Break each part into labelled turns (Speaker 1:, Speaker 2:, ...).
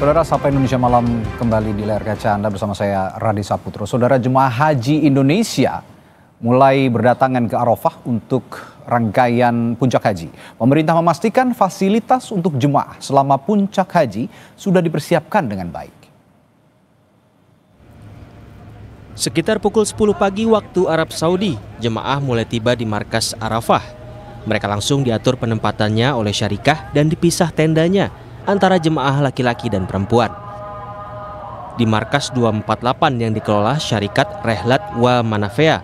Speaker 1: Saudara, Sapa Indonesia Malam kembali di layar kaca Anda bersama saya Radi Saputro. Saudara, jemaah haji Indonesia mulai berdatangan ke Arafah untuk rangkaian puncak haji. Pemerintah memastikan fasilitas untuk jemaah selama puncak haji sudah dipersiapkan dengan baik.
Speaker 2: Sekitar pukul 10 pagi waktu Arab Saudi, jemaah mulai tiba di markas Arafah. Mereka langsung diatur penempatannya oleh syarikah dan dipisah tendanya antara jemaah laki-laki dan perempuan. Di markas 248 yang dikelola syarikat Rehlat wa Manafea,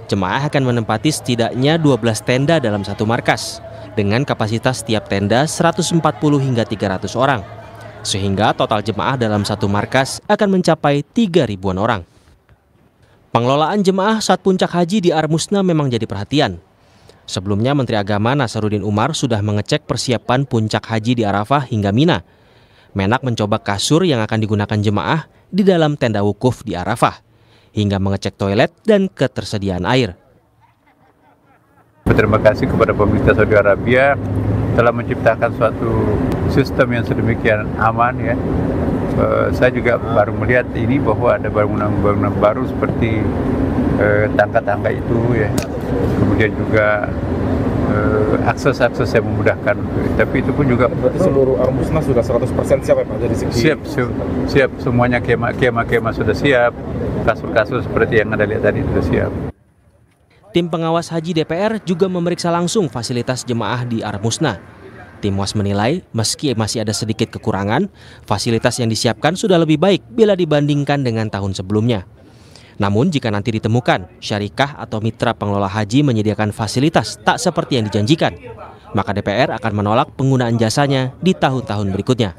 Speaker 2: jemaah akan menempati setidaknya 12 tenda dalam satu markas, dengan kapasitas tiap tenda 140 hingga 300 orang. Sehingga total jemaah dalam satu markas akan mencapai 3.000-an orang. Pengelolaan jemaah saat puncak haji di Armusna memang jadi perhatian. Sebelumnya Menteri Agama Nasaruddin Umar sudah mengecek persiapan puncak haji di Arafah hingga Mina. Menak mencoba kasur yang akan digunakan jemaah di dalam tenda wukuf di Arafah, hingga mengecek toilet dan ketersediaan air.
Speaker 3: Terima kasih kepada pemerintah Saudi Arabia telah menciptakan suatu sistem yang sedemikian aman ya. Saya juga baru melihat ini bahwa ada bangunan-bangunan baru seperti tangga-tangga itu ya. Kemudian juga akses-akses yang memudahkan. Tapi itu pun juga
Speaker 4: berarti seluruh Armusna sudah 100% siap ya Pak? Dari segi
Speaker 3: siap semuanya, kemah sudah siap, kasur-kasur seperti yang Anda lihat tadi sudah siap.
Speaker 2: Tim pengawas haji DPR juga memeriksa langsung fasilitas jemaah di Armusna. Tim WAS menilai meski masih ada sedikit kekurangan, fasilitas yang disiapkan sudah lebih baik bila dibandingkan dengan tahun sebelumnya. Namun jika nanti ditemukan syarikah atau mitra pengelola haji menyediakan fasilitas tak seperti yang dijanjikan, maka DPR akan menolak penggunaan jasanya di tahun-tahun berikutnya.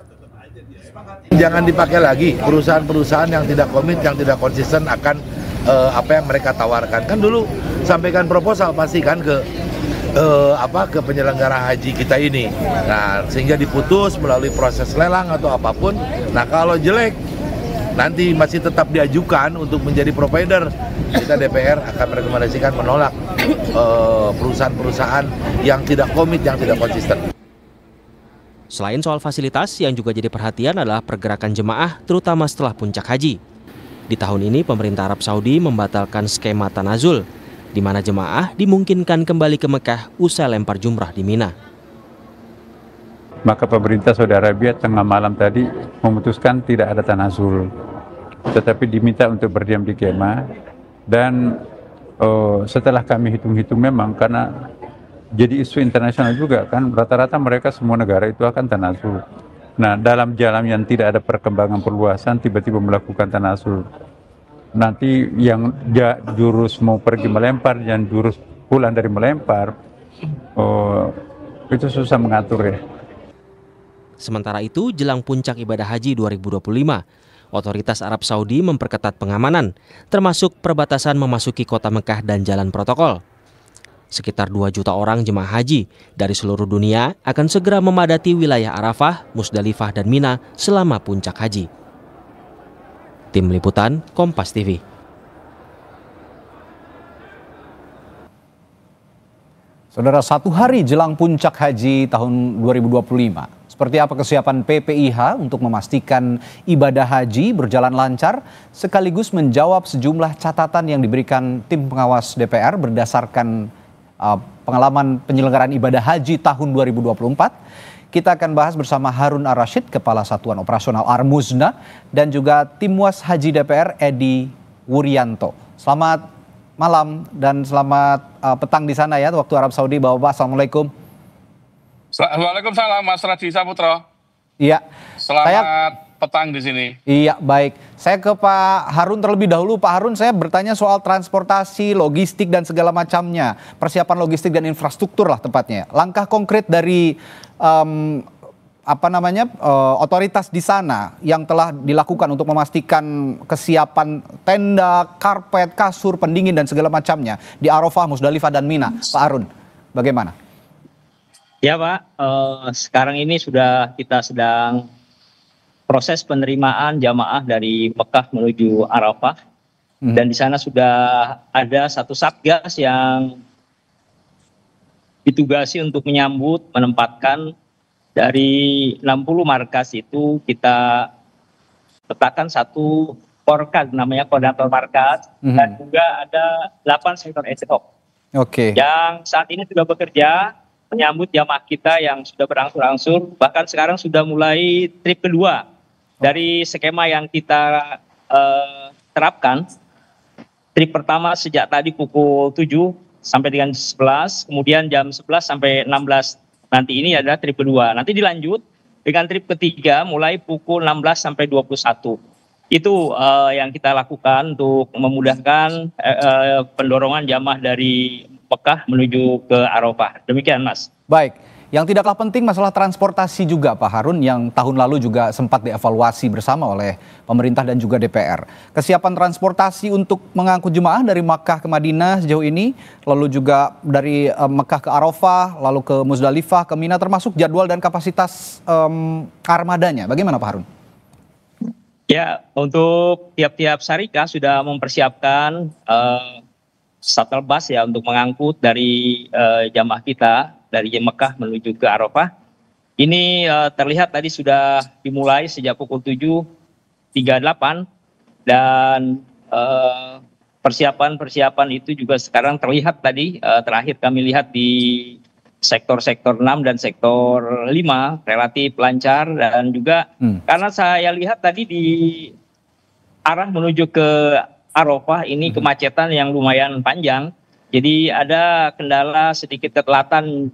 Speaker 5: Jangan dipakai lagi perusahaan-perusahaan yang tidak komit, yang tidak konsisten akan apa yang mereka tawarkan. Kan dulu sampaikan proposal pasti kan ke penyelenggara haji kita ini. Nah, sehingga diputus melalui proses lelang atau apapun. Nah, kalau jelek nanti masih tetap diajukan untuk menjadi provider, kita DPR akan merekomendasikan menolak perusahaan-perusahaan yang tidak komit, yang tidak konsisten.
Speaker 2: Selain soal fasilitas, yang juga jadi perhatian adalah pergerakan jemaah, terutama setelah puncak haji. Di tahun ini, pemerintah Arab Saudi membatalkan skema tanazul, di mana jemaah dimungkinkan kembali ke Mekah usai lempar jumrah di Mina.
Speaker 3: Maka pemerintah Saudi Arabia tengah malam tadi memutuskan tidak ada tanazul, tetapi diminta untuk berdiam di kemah. Dan setelah kami hitung-hitung memang karena jadi isu internasional juga kan, rata-rata mereka semua negara itu akan tanazul. Nah, dalam jalan yang tidak ada perkembangan perluasan tiba-tiba melakukan tanazul. Nanti yang jurus mau pergi melempar, yang jurus pulang dari melempar, itu susah mengatur ya.
Speaker 2: Sementara itu, jelang puncak ibadah haji 2025, otoritas Arab Saudi memperketat pengamanan, termasuk perbatasan memasuki kota Mekah dan jalan protokol. Sekitar 2 juta orang jemaah haji dari seluruh dunia akan segera memadati wilayah Arafah, Musdalifah, dan Mina selama puncak haji. Tim Liputan, Kompas TV.
Speaker 1: Saudara, 1 hari jelang puncak haji tahun 2025. Seperti apa kesiapan PPIH untuk memastikan ibadah haji berjalan lancar, sekaligus menjawab sejumlah catatan yang diberikan tim pengawas DPR berdasarkan pengalaman penyelenggaraan ibadah haji tahun 2024. Kita akan bahas bersama Harun Ar-Rasyid, Kepala Satuan Operasional Armusna, dan juga tim WAS Haji DPR Edi Wuryanto. Selamat malam dan selamat petang di sana ya, waktu Arab Saudi, Bapak-bapak. Assalamualaikum.
Speaker 6: Waalaikumsalam Mas Radi Saputro.
Speaker 1: Iya.
Speaker 6: Selamat petang di sini.
Speaker 1: Iya, baik. Saya ke Pak Harun terlebih dahulu. Pak Harun, saya bertanya soal transportasi, logistik dan segala macamnya. Persiapan logistik dan infrastruktur lah tepatnya. Langkah konkret dari otoritas di sana yang telah dilakukan untuk memastikan kesiapan tenda, karpet, kasur, pendingin dan segala macamnya di Arafah, Musdalifah dan Mina. Pak Harun, bagaimana?
Speaker 7: Ya Pak, sekarang ini kita sedang proses penerimaan jamaah dari Mekah menuju Arafah. Dan di sana sudah ada satu satgas yang ditugasi untuk menyambut, menempatkan dari 60 markas itu kita letakkan satu Korkas, namanya koordinator markas, dan juga ada 8 sektor ad hoc yang saat ini sudah bekerja menyambut jamaah kita yang sudah berangsur-angsur, bahkan sekarang sudah mulai trip kedua dari skema yang kita terapkan. Trip pertama sejak tadi pukul 7 sampai dengan 11, kemudian jam 11 sampai 16 nanti ini adalah trip kedua. Nanti dilanjut dengan trip ketiga mulai pukul 16 sampai 21. Itu yang kita lakukan untuk memudahkan pendorongan jamaah dari Mekah menuju ke Arafah. Demikian, Mas.
Speaker 1: Baik, yang tidak kalah penting masalah transportasi juga Pak Harun, yang tahun lalu juga sempat dievaluasi bersama oleh pemerintah dan juga DPR. Kesiapan transportasi untuk mengangkut jemaah dari Makkah ke Madinah sejauh ini, lalu juga dari Mekah ke Arafah, lalu ke Muzdalifah, ke Mina, termasuk jadwal dan kapasitas armadanya. Bagaimana Pak Harun?
Speaker 7: Ya, untuk tiap-tiap syarikah sudah mempersiapkan shuttle bus ya untuk mengangkut dari jamaah kita dari Mekah menuju ke Arafah. Ini terlihat tadi sudah dimulai sejak pukul 7.38 dan persiapan itu juga sekarang terlihat tadi terakhir kami lihat di sektor 6 dan sektor 5 relatif lancar, dan juga karena saya lihat tadi di arah menuju ke Arafah ini kemacetan yang lumayan panjang. Jadi ada kendala sedikit ketelatan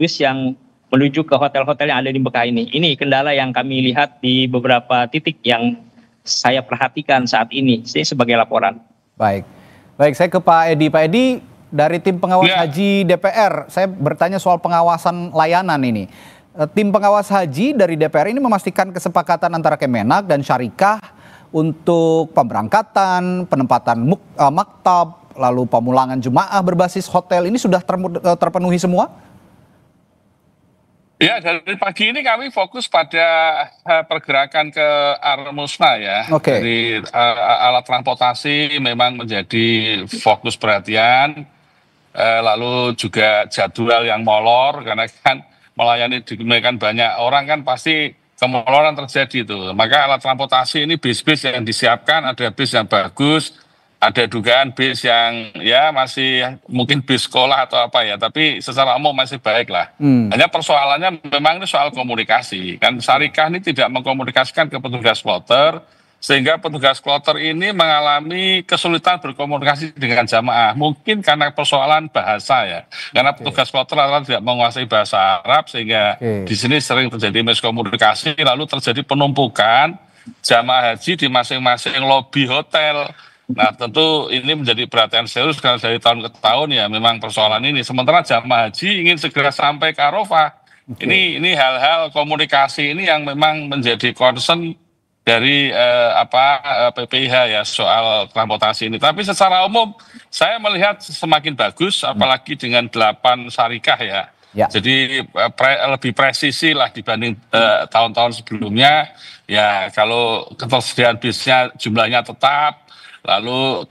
Speaker 7: bus yang menuju ke hotel-hotel yang ada di Mekah ini. Ini kendala yang kami lihat di beberapa titik yang saya perhatikan saat ini. Ini sebagai laporan.
Speaker 1: Baik, saya ke Pak Edi. Pak Edi, dari tim pengawas haji DPR, saya bertanya soal pengawasan layanan ini. Tim pengawas haji dari DPR ini memastikan kesepakatan antara Kemenak dan syarikah untuk pemberangkatan, penempatan maktab, lalu pemulangan jemaah berbasis hotel ini sudah terpenuhi semua?
Speaker 6: Ya, dari pagi ini kami fokus pada pergerakan ke Armusna ya. Dari alat transportasi memang menjadi fokus perhatian. Lalu juga jadwal yang molor, karena kan melayani digunakan banyak orang kan pasti kemoloran terjadi itu. Maka alat transportasi ini bis-bis yang disiapkan, ada bis yang bagus, ada dugaan bis yang ya masih mungkin bis sekolah atau apa ya, tapi secara umum masih baik lah. Hanya persoalannya memang ini soal komunikasi. Kan syarikah ini tidak mengkomunikasikan ke petugas kloter, sehingga petugas kloter ini mengalami kesulitan berkomunikasi dengan jamaah. Mungkin karena persoalan bahasa ya. Karena petugas kloter tidak menguasai bahasa Arab, sehingga di sini sering terjadi miskomunikasi, lalu terjadi penumpukan jamaah haji di masing-masing lobi hotel. Nah, tentu ini menjadi perhatian serius karena dari tahun ke tahun ya memang persoalan ini. Sementara jamaah haji ingin segera sampai ke Arafah. Ini hal-hal komunikasi ini yang memang menjadi concern dari PPIH ya soal transportasi ini. Tapi secara umum saya melihat semakin bagus, apalagi dengan 8 syarikah ya. Jadi lebih presisi lah dibanding tahun-tahun sebelumnya. Ya kalau ketersediaan bisnya jumlahnya tetap, lalu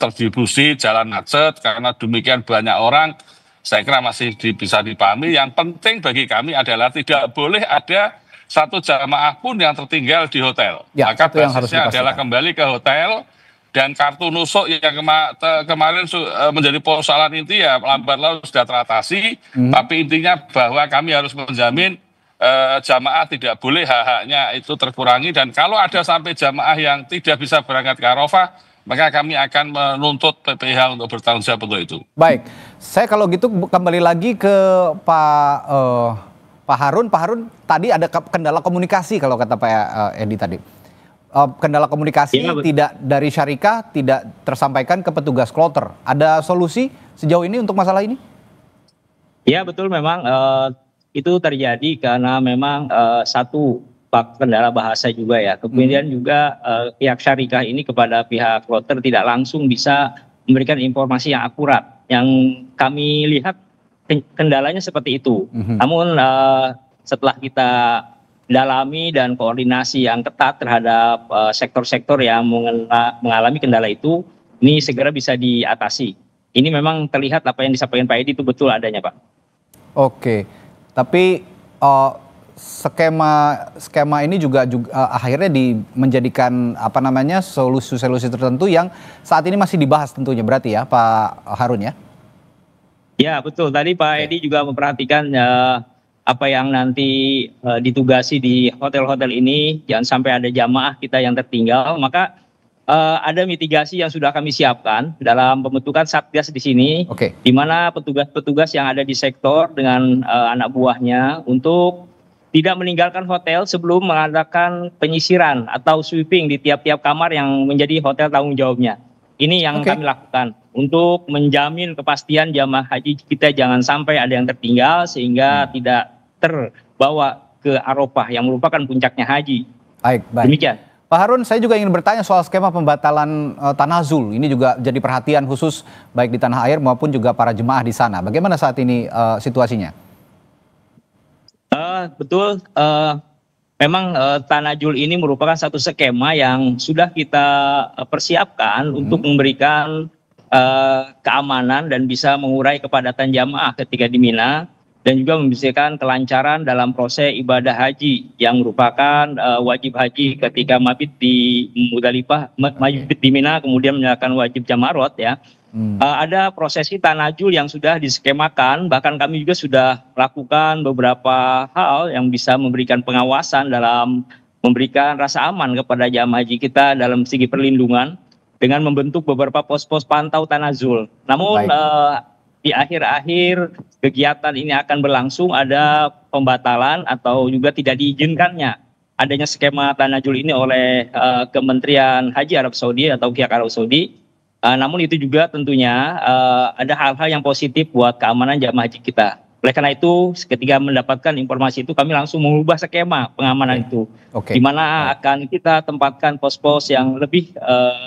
Speaker 6: terdistribusi jalan macet karena demikian banyak orang, saya kira masih bisa dipahami. Yang penting bagi kami adalah tidak boleh ada satu jamaah pun yang tertinggal di hotel. Maka basisnya adalah kembali ke hotel, dan kartu nusuk yang kemarin menjadi persoalan inti ya lambat laun sudah teratasi. Tapi intinya bahwa kami harus menjamin jamaah tidak boleh hak-haknya itu terkurangi, dan kalau ada sampai jamaah yang tidak bisa berangkat ke Arafah, maka kami akan menuntut PPIH untuk bertanggung jawab untuk itu.
Speaker 1: Baik, saya kalau gitu kembali lagi ke Pak Harun. Pak Harun, tadi ada kendala komunikasi kalau kata Pak Edi tadi. Kendala komunikasi tidak dari syarikah, tidak tersampaikan ke petugas kloter. Ada solusi sejauh ini untuk masalah ini?
Speaker 7: Ya betul, memang itu terjadi karena memang satu kendala bahasa juga ya. Kemudian juga pihak syarikah ini kepada pihak kloter tidak langsung bisa memberikan informasi yang akurat. Yang kami lihat kendalanya seperti itu. Namun setelah kita dalami dan koordinasi yang ketat terhadap sektor-sektor yang mengalami kendala itu, ini segera bisa diatasi. Ini memang terlihat apa yang disampaikan Pak Edi itu betul adanya, Pak.
Speaker 1: Oke, tapi skema ini juga akhirnya menjadikan solusi tertentu yang saat ini masih dibahas tentunya, berarti ya Pak Harun ya?
Speaker 7: Ya betul, tadi Pak Edi juga memperhatikan apa yang nanti ditugasi di hotel-hotel ini, jangan sampai ada jamaah kita yang tertinggal. Maka ada mitigasi yang sudah kami siapkan dalam pembentukan Satgas di sini, di mana petugas-petugas yang ada di sektor dengan anak buahnya untuk tidak meninggalkan hotel sebelum mengadakan penyisiran atau sweeping di tiap-tiap kamar yang menjadi hotel tanggung jawabnya. Ini yang kami lakukan untuk menjamin kepastian jamaah haji kita jangan sampai ada yang tertinggal sehingga tidak terbawa ke Arafah yang merupakan puncaknya haji.
Speaker 1: Baik.
Speaker 7: Demikian.
Speaker 1: Pak Harun, saya juga ingin bertanya soal skema pembatalan tanazul. Ini juga jadi perhatian khusus baik di tanah air maupun juga para jemaah di sana. Bagaimana saat ini situasinya?
Speaker 7: Betul. Memang tanajul ini merupakan satu skema yang sudah kita persiapkan untuk memberikan keamanan dan bisa mengurai kepadatan jamaah ketika di Mina dan juga memberikan kelancaran dalam proses ibadah haji yang merupakan wajib haji ketika mabit di Muzdalifah, mabit di Mina kemudian menyalakan wajib jamarot ya. Ada prosesi tanajul yang sudah diskemakan, bahkan kami juga sudah melakukan beberapa hal yang bisa memberikan pengawasan dalam memberikan rasa aman kepada jamaah haji kita dalam segi perlindungan dengan membentuk beberapa pos-pos pantau tanazul. Namun di akhir-akhir kegiatan ini akan berlangsung ada pembatalan atau juga tidak diizinkannya adanya skema tanajul ini oleh Kementerian Haji Arab Saudi atau pihak Arab Saudi. Namun itu juga tentunya ada hal-hal yang positif buat keamanan jamaah haji kita. Oleh karena itu ketika mendapatkan informasi itu kami langsung mengubah skema pengamanan itu. Di mana akan kita tempatkan pos-pos yang lebih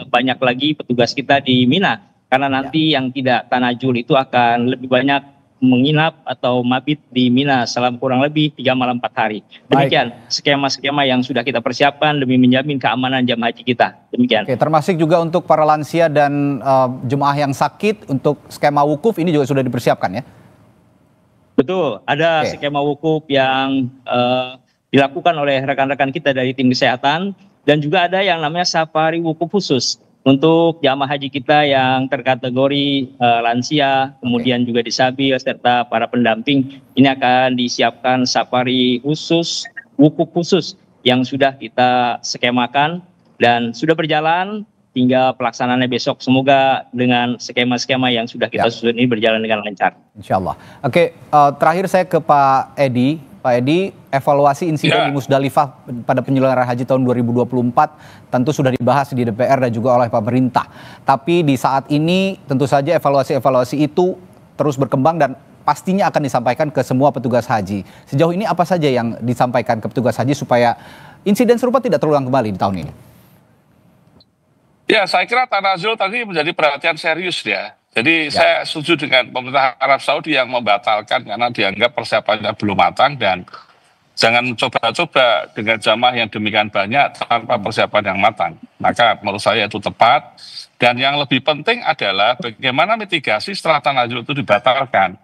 Speaker 7: banyak lagi petugas kita di Mina. Karena nanti yang tidak tanajul itu akan lebih banyak menginap atau mabit di Mina selama kurang lebih 3 malam 4 hari. Demikian skema-skema yang sudah kita persiapkan demi menjamin keamanan jamaah haji kita. Demikian.
Speaker 1: Termasuk juga untuk para lansia dan jemaah yang sakit untuk skema wukuf ini juga sudah dipersiapkan ya?
Speaker 7: Betul, ada skema wukuf yang dilakukan oleh rekan-rekan kita dari tim kesehatan dan juga ada yang namanya safari wukuf khusus. Untuk jamaah haji kita yang terkategori lansia, kemudian juga disabil, serta para pendamping, ini akan disiapkan safari khusus, wukuf khusus yang sudah kita skemakan dan sudah berjalan, tinggal pelaksanaannya besok. Semoga dengan skema-skema yang sudah kita susun ini berjalan dengan lancar. Insya
Speaker 1: Allah. Terakhir saya ke Pak Edi. Pak Edi, evaluasi insiden di Muzdalifah pada penyelenggaraan haji tahun 2024 tentu sudah dibahas di DPR dan juga oleh pemerintah. Tapi di saat ini tentu saja evaluasi-evaluasi itu terus berkembang dan pastinya akan disampaikan ke semua petugas haji. Sejauh ini apa saja yang disampaikan ke petugas haji supaya insiden serupa tidak terulang kembali di tahun ini?
Speaker 6: Ya, saya kira tanazul tadi menjadi perhatian serius ya. Jadi saya setuju dengan pemerintah Arab Saudi yang membatalkan karena dianggap persiapannya belum matang dan jangan coba-coba dengan jamaah yang demikian banyak tanpa persiapan yang matang. Maka menurut saya itu tepat. Dan yang lebih penting adalah bagaimana mitigasi setelah tanazul itu dibatalkan.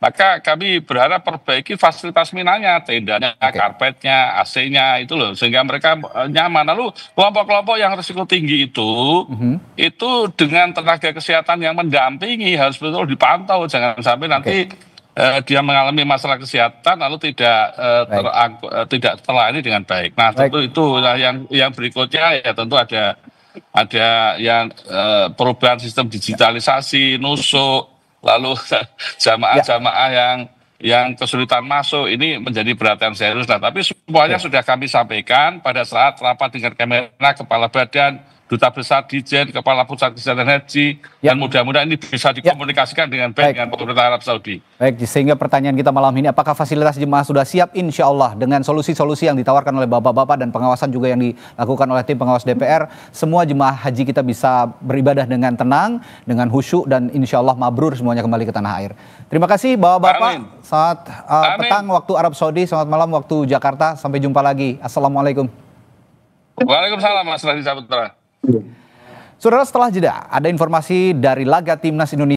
Speaker 6: Maka kami berharap perbaiki fasilitas minanya, tendanya, karpetnya, AC-nya itu loh, sehingga mereka nyaman. Lalu kelompok-kelompok yang risiko tinggi itu dengan tenaga kesehatan yang mendampingi harus betul dipantau, jangan sampai nanti dia mengalami masalah kesehatan lalu tidak terlayani dengan baik. Nah tentu itu yang berikutnya ya tentu ada yang perubahan sistem digitalisasi, nusuk. Lalu jamaah yang kesulitan masuk ini menjadi perhatian serius. Nah, tapi semuanya sudah kami sampaikan pada saat rapat dengan Kemenag, Kepala Badan, Duta Besar Dijen, Kepala Pusat Kesehatan Haji, dan mudah-mudahan ini bisa dikomunikasikan dengan baik dengan pemerintah Arab Saudi.
Speaker 1: Baik, sehingga pertanyaan kita malam ini, apakah fasilitas jemaah sudah siap? Insya Allah dengan solusi-solusi yang ditawarkan oleh bapak-bapak dan pengawasan juga yang dilakukan oleh tim pengawas DPR, semua jemaah haji kita bisa beribadah dengan tenang, dengan khusyuk, dan insya Allah mabrur semuanya kembali ke tanah air. Terima kasih bapak-bapak. Selamat petang waktu Arab Saudi, selamat malam waktu Jakarta. Sampai jumpa lagi. Assalamualaikum.
Speaker 6: Waalaikumsalam Mas Raditya Putra.
Speaker 1: Saudara, setelah jeda ada informasi dari laga Timnas Indonesia